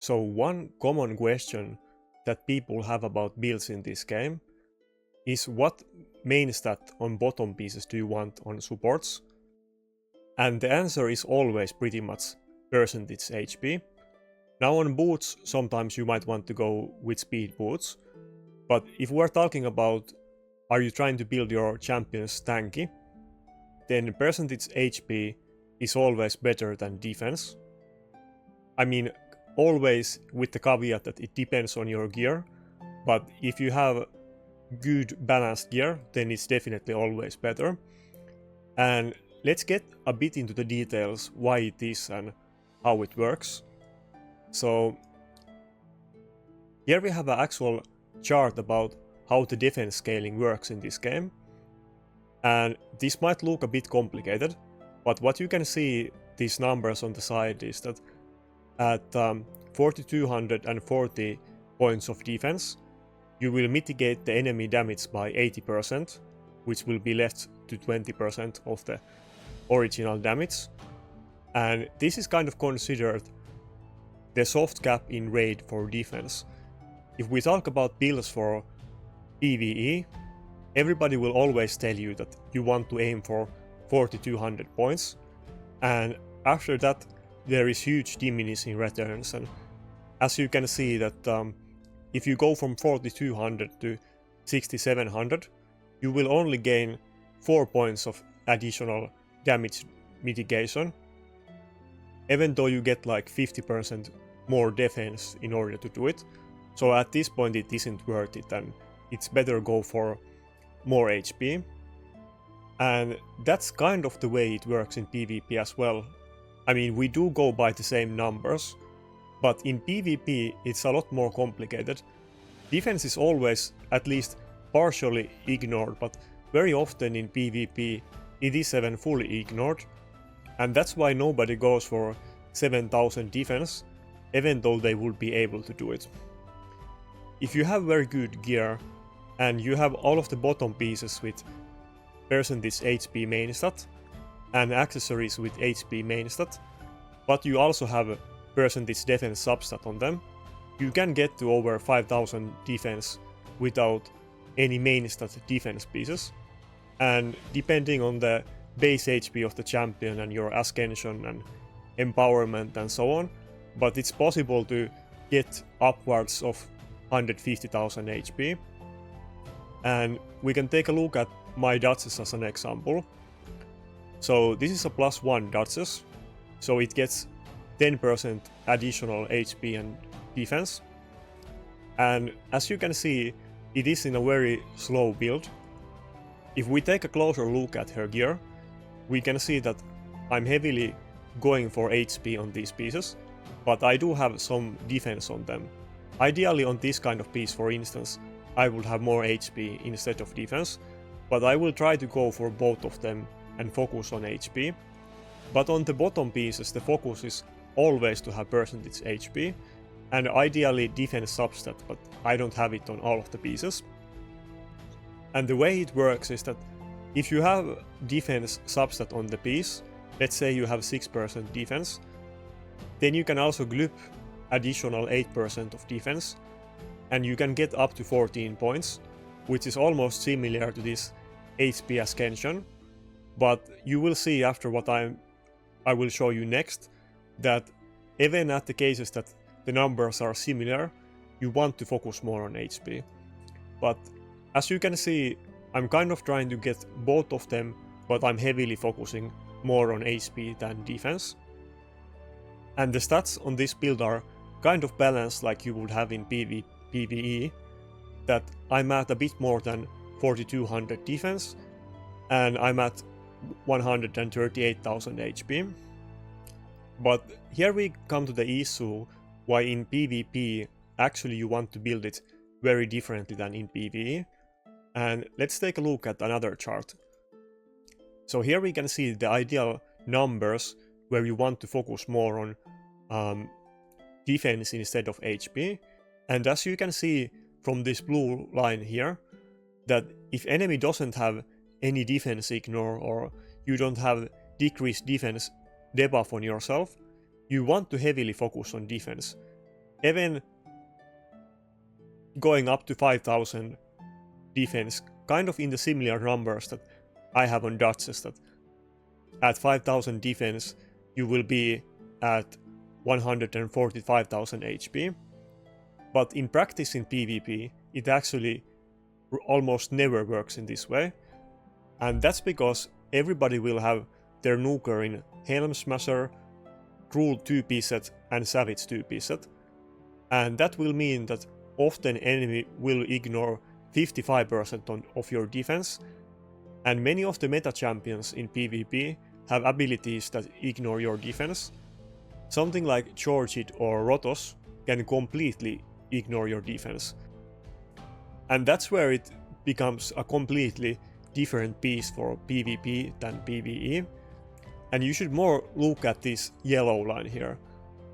So one common question that people have about builds in this game is what main stat on bottom pieces do you want on supports? And the answer is always pretty much percentage HP. Now on boots, sometimes you might want to go with speed boots, but if we're talking about are you trying to build your champions tanky, then percentage HP is always better than defense. I mean, always with the caveat that it depends on your gear, but if you have good balanced gear, then it's definitely always better. And let's get a bit into the details why it is and how it works. So here we have an actual chart about how the defense scaling works in this game. And this might look a bit complicated, but what you can see these numbers on the side is that at 4240 points of defense, you will mitigate the enemy damage by 80%, which will be left to 20% of the original damage. And this is kind of considered the soft cap in raid for defense. If we talk about builds for PVE, everybody will always tell you that you want to aim for 4200 points, and after that there is huge diminishing returns. And as you can see that if you go from 4200 to 6700, you will only gain 4 points of additional damage mitigation, even though you get like 50% more defense in order to do it. So at this point it isn't worth it, and it's better go for more HP. And that's kind of the way it works in PvP as well. I mean, we do go by the same numbers, but in PvP it's a lot more complicated. Defense is always at least partially ignored, but very often in PvP it is even fully ignored. And that's why nobody goes for 7000 defense, even though they would be able to do it. If you have very good gear, and you have all of the bottom pieces with percentage HP main stat, and accessories with HP main stat, but you also have a percentage defense substat on them, you can get to over 5000 defense without any main stat defense pieces. And depending on the base HP of the champion and your ascension and empowerment and so on, but it's possible to get upwards of 150,000 HP. And we can take a look at my Duchess as an example. So this is a +1 Duchess, so it gets 10% additional HP and defense. And as you can see, it is in a very slow build. If we take a closer look at her gear, we can see that I'm heavily going for HP on these pieces, but I do have some defense on them. Ideally on this kind of piece, for instance, I would have more HP instead of defense, but I will try to go for both of them and focus on HP. But on the bottom pieces the focus is always to have percentage HP, and ideally defense substat, but I don't have it on all of the pieces. And the way it works is that if you have defense substat on the piece, let's say you have 6% defense, then you can also group additional 8% of defense, and you can get up to 14 points, which is almost similar to this HP ascension. But you will see after what I will show you next that even at the cases that the numbers are similar, you want to focus more on HP. But as you can see, I'm kind of trying to get both of them, but I'm heavily focusing more on HP than defense. And the stats on this build are kind of balanced like you would have in PVE, that I'm at a bit more than 4200 defense, and I'm at 138,000 HP. But here we come to the issue why in PvP actually you want to build it very differently than in PvE. And let's take a look at another chart. So here we can see the ideal numbers where you want to focus more on defense instead of HP. And as you can see from this blue line here, that if enemy doesn't have any defense ignore or you don't have decreased defense debuff on yourself, you want to heavily focus on defense. even going up to 5000 defense, kind of in the similar numbers that I have on Duchess, that at 5000 defense you will be at 145,000 HP. But in practice in PvP, it actually almost never works in this way. And that's because everybody will have their nuker in Helm Smasher, Cruel 2-piece set and Savage 2-piece set. And that will mean that often enemy will ignore 55% of your defense. And many of the meta champions in PvP have abilities that ignore your defense. Something like Georgid or Rotos can completely ignore your defense. And that's where it becomes a completely different piece for PvP than PvE. And you should more look at this yellow line here.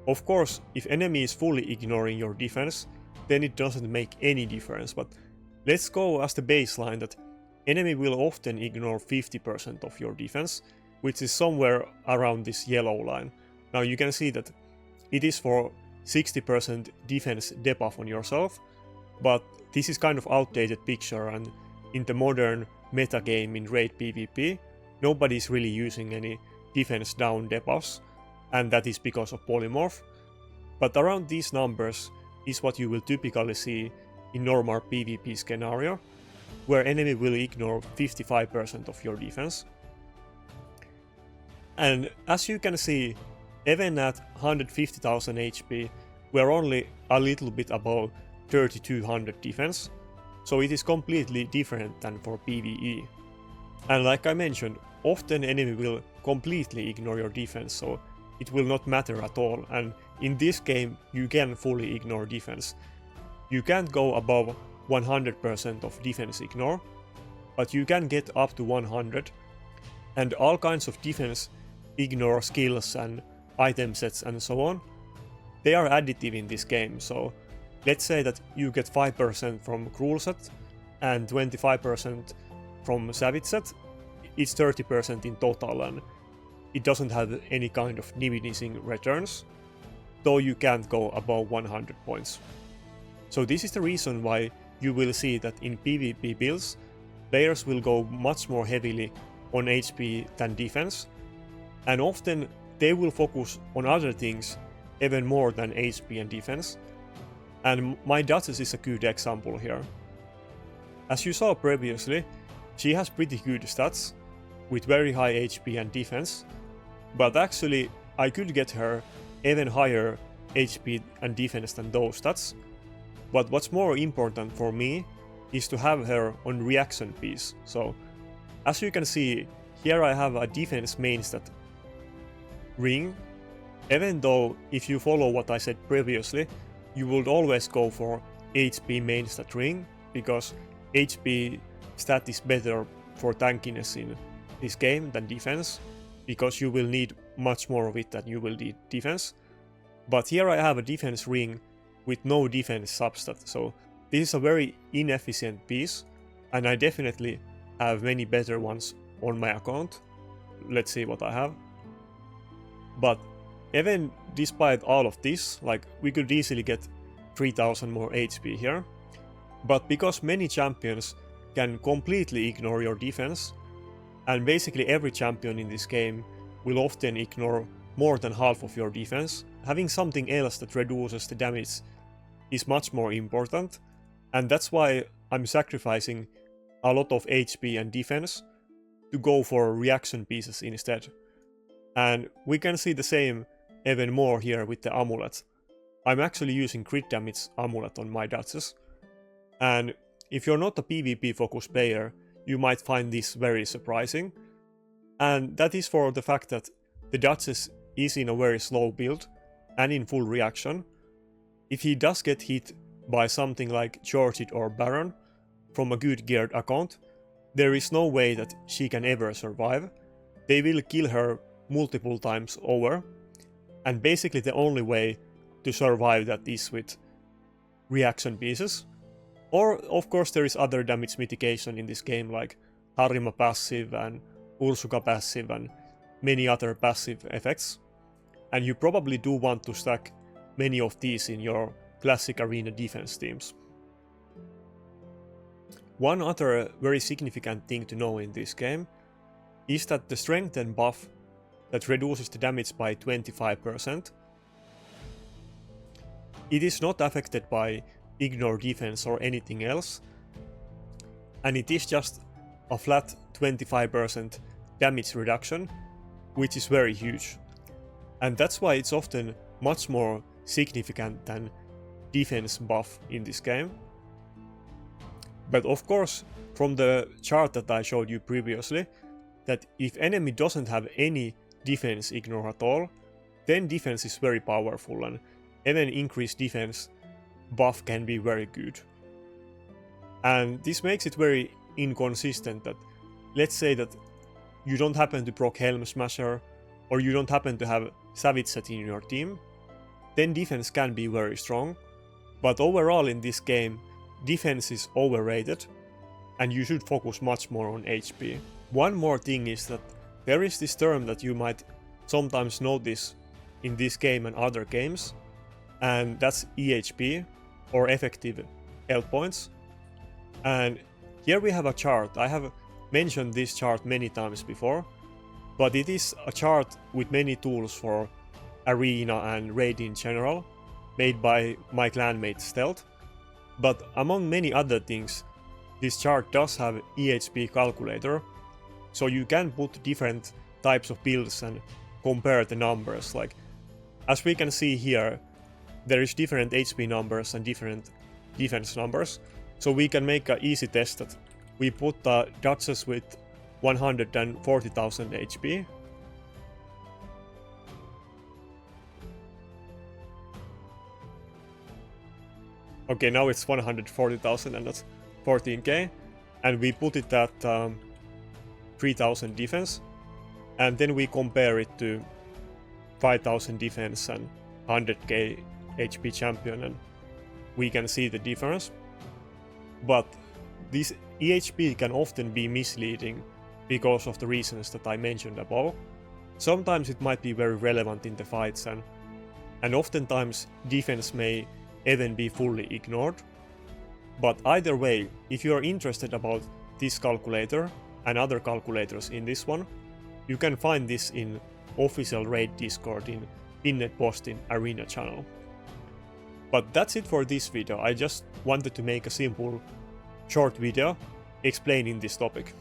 Of course, if enemy is fully ignoring your defense, then it doesn't make any difference, but let's go as the baseline that enemy will often ignore 50% of your defense, which is somewhere around this yellow line. Now you can see that it is for 60% defense debuff on yourself, but this is kind of outdated picture, and in the modern meta game in raid PvP, nobody is really using any defense down debuffs, and that is because of polymorph. But around these numbers is what you will typically see in normal PvP scenario, where enemy will ignore 55% of your defense. And as you can see, even at 150,000 HP, we're only a little bit above 3200 defense, so it is completely different than for PvE. And like I mentioned, often enemy will completely ignore your defense, so it will not matter at all, and in this game you can fully ignore defense. You can't go above 100% of defense ignore, but you can get up to 100, and all kinds of defense ignore skills and item sets and so on, they are additive in this game. So let's say that you get 5% from Cruel set and 25% from Savage set, it's 30% in total, and it doesn't have any kind of diminishing returns, though you can't go above 100 points. So this is the reason why you will see that in PvP builds, players will go much more heavily on HP than defense, and often they will focus on other things even more than HP and defense. And my Duchess is a good example here. As you saw previously, she has pretty good stats with very high HP and defense, but actually I could get her even higher HP and defense than those stats. But what's more important for me is to have her on reaction piece. So as you can see, here I have a defense main stat ring, even though if you follow what I said previously, you would always go for HP main stat ring, because HP stat is better for tankiness in this game than defense, because you will need much more of it than you will need defense. But here I have a defense ring with no defense substat, so this is a very inefficient piece, and I definitely have many better ones on my account. Let's see what I have. But even despite all of this, like, we could easily get 3000 more HP here. But because many champions can completely ignore your defense, and basically every champion in this game will often ignore more than half of your defense, having something else that reduces the damage is much more important, and that's why I'm sacrificing a lot of HP and defense to go for reaction pieces instead. And we can see the same even more here with the amulet. I'm actually using crit damage amulet on my Duchess, and if you're not a PvP focused player, you might find this very surprising, and that is for the fact that the Duchess is in a very slow build and in full reaction. If he does get hit by something like Georgid or Baron from a good geared account, there is no way that she can ever survive. They will kill her multiple times over, and basically the only way to survive that is with reaction pieces. Or of course there is other damage mitigation in this game, like Harima passive and Ursuka passive and many other passive effects. And you probably do want to stack many of these in your classic arena defense teams. One other very significant thing to know in this game is that the strengthen buff that reduces the damage by 25%, it is not affected by ignore defense or anything else, and it is just a flat 25% damage reduction, which is very huge. And that's why it's often much more significant than defense buff in this game. But of course, from the chart that I showed you previously, that if enemy doesn't have any defense ignore at all, then defense is very powerful, and even increased defense buff can be very good. And this makes it very inconsistent that, let's say that you don't happen to proc Helm Smasher, or you don't happen to have Savage Set in your team, then defense can be very strong. But overall in this game, defense is overrated, and you should focus much more on HP. One more thing is that there is this term that you might sometimes notice in this game and other games, and that's EHP, or effective health points. And here we have a chart. I have mentioned this chart many times before, but it is a chart with many tools for arena and raid in general, made by my clanmate Stealth. But among many other things, this chart does have EHP calculator, so you can put different types of builds and compare the numbers. Like, as we can see here, there is different HP numbers and different defense numbers, so we can make an easy test that we put the Duchess with 140,000 HP. Okay, now it's 140,000 and that's 14k, and we put it at 3000 defense, and then we compare it to 5000 defense and 100k HP champion, and we can see the difference. But this EHP can often be misleading because of the reasons that I mentioned above. Sometimes it might be very relevant in the fights, and oftentimes defense may even be fully ignored. But either way, if you are interested about this calculator and other calculators in this one, you can find this in official raid Discord in pinned post in Arena channel. But that's it for this video. I just wanted to make a simple short video explaining this topic.